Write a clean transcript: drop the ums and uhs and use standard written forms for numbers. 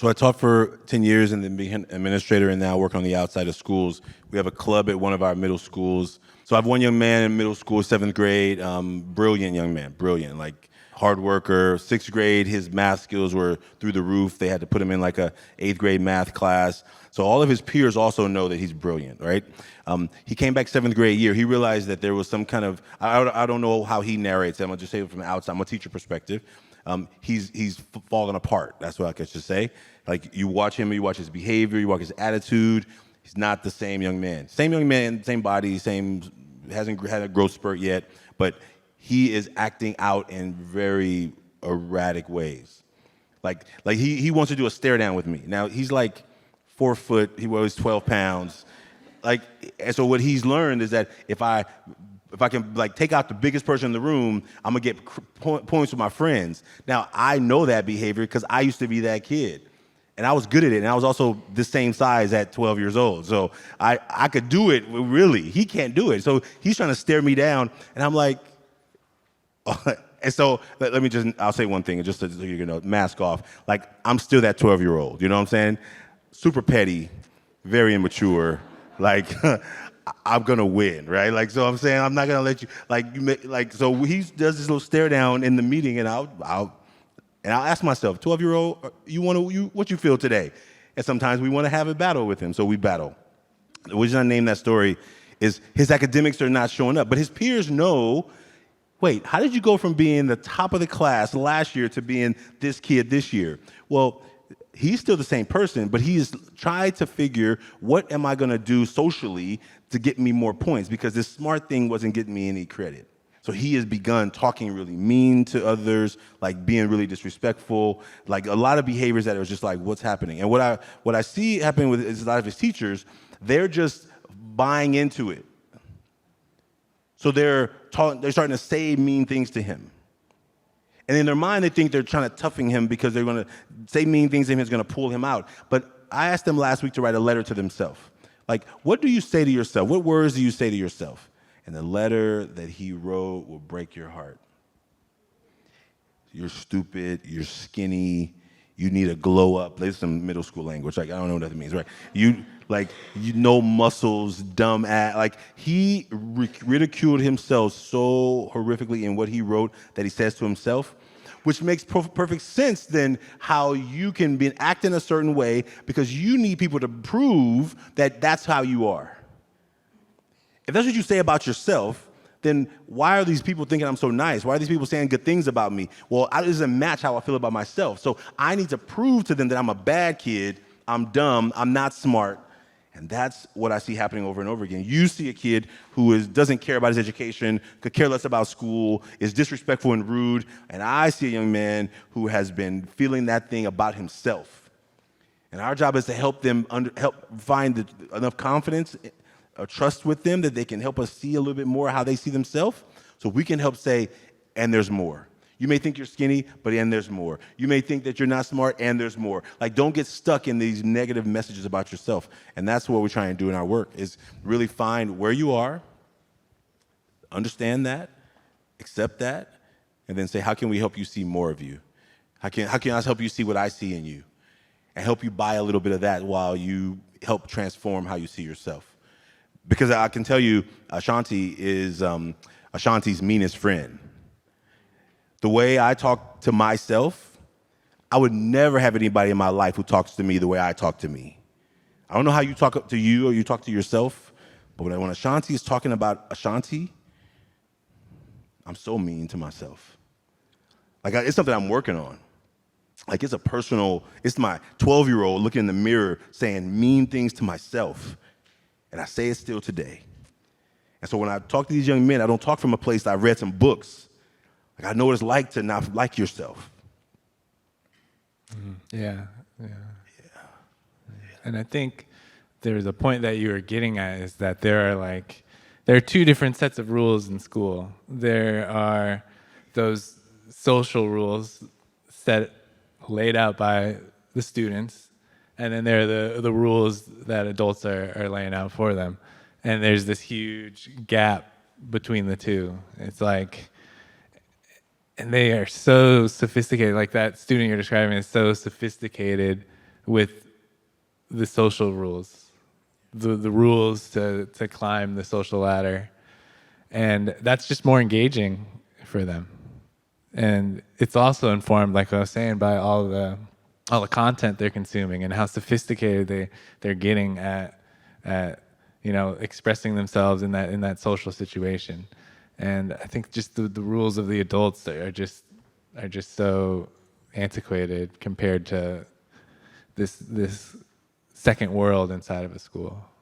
So I taught for 10 years and then became administrator and now work on the outside of schools. We have a club at one of our middle schools. So I have one young man in middle school, 7th grade, brilliant young man, brilliant, like hard worker. 6th grade, his math skills were through the roof. They had to put him in like a 8th grade math class. So all of his peers also know that he's brilliant, right? He came back 7th grade year. He realized that there was some kind of, I don't know how he narrates it. I'm gonna just say it from the outside, I'm a teacher perspective. He's fallen apart. That's what I could just say. Like you watch him, you watch his behavior, you watch his attitude. He's not the same young man. Same young man, same body, hasn't had a growth spurt yet, but he is acting out in very erratic ways. Like he wants to do a stare down with me. Now he's like 4 foot, he weighs 12 pounds. And so what he's learned is that if I can like take out the biggest person in the room, I'm gonna get points with my friends. Now I know that behavior because I used to be that kid, and I was good at it. And I was also the same size at 12 years old, so I could do it. Really, he can't do it. So he's trying to stare me down, and I'm like, and so I'll say one thing, just so you know, mask off. Like I'm still that 12-year-old. You know what I'm saying? Super petty, very immature. Like. I'm gonna win, right? Like, so I'm saying I'm not gonna let you So he does this little stare down in the meeting, and I'll ask myself, 12-year-old, what you feel today? And sometimes we want to have a battle with him, so we battle. The reason I named that story is his academics are not showing up, but his peers know. Wait, how did you go from being the top of the class last year to being this kid this year? Well, he's still the same person, but he's tried to figure, what am I gonna do socially to get me more points? Because this smart thing wasn't getting me any credit. So he has begun talking really mean to others, like being really disrespectful, like a lot of behaviors that are just like, what's happening? And what I see happening with a lot of his teachers, they're just buying into it. So they're starting to say mean things to him. And in their mind, they think they're trying to toughen him because they're going to say mean things to him, it's going to pull him out. But I asked them last week to write a letter to themselves. Like, what do you say to yourself? What words do you say to yourself? And the letter that he wrote will break your heart. You're stupid, you're skinny, you need a glow up. There's some middle school language, like I don't know what that means, right? You no muscles, dumb ass. Like he ridiculed himself so horrifically in what he wrote that he says to himself, which makes perfect sense then how you can be acting a certain way because you need people to prove that that's how you are. If that's what you say about yourself, then why are these people thinking I'm so nice? Why are these people saying good things about me? Well, it doesn't match how I feel about myself. So I need to prove to them that I'm a bad kid, I'm dumb, I'm not smart. And that's what I see happening over and over again. You see a kid who doesn't care about his education, could care less about school, is disrespectful and rude, and I see a young man who has been feeling that thing about himself. And our job is to help them help find enough confidence or trust with them that they can help us see a little bit more how they see themselves, so we can help say, and there's more. You may think you're skinny, and there's more. You may think that you're not smart, and there's more. Like, don't get stuck in these negative messages about yourself. And that's what we're trying to do in our work, is really find where you are, understand that, accept that, and then say, how can we help you see more of you? How can I help you see what I see in you? And help you buy a little bit of that while you help transform how you see yourself. Because I can tell you, Ashanti is Ashanti's meanest friend. The way I talk to myself, I would never have anybody in my life who talks to me the way I talk to me. I don't know how you talk to you or you talk to yourself, but when Ashanti is talking about Ashanti, I'm so mean to myself. Like, it's something I'm working on. Like, it's my 12-year-old looking in the mirror saying mean things to myself. And I say it still today. And so when I talk to these young men, I don't talk from a place that I've read some books. Like, I know what it's like to not like yourself. Yeah. And I think there's a point that you were getting at is that there are two different sets of rules in school. There are those social rules laid out by the students, and then there are the rules that adults are laying out for them. And there's this huge gap between the two. It's like, and they are so sophisticated, like that student you're describing is so sophisticated with the social rules, the rules to climb the social ladder. And that's just more engaging for them. And it's also informed, like I was saying, by all the content they're consuming and how sophisticated they're getting at expressing themselves in that social situation. And I think just the rules of the adults are just so antiquated compared to this second world inside of a school.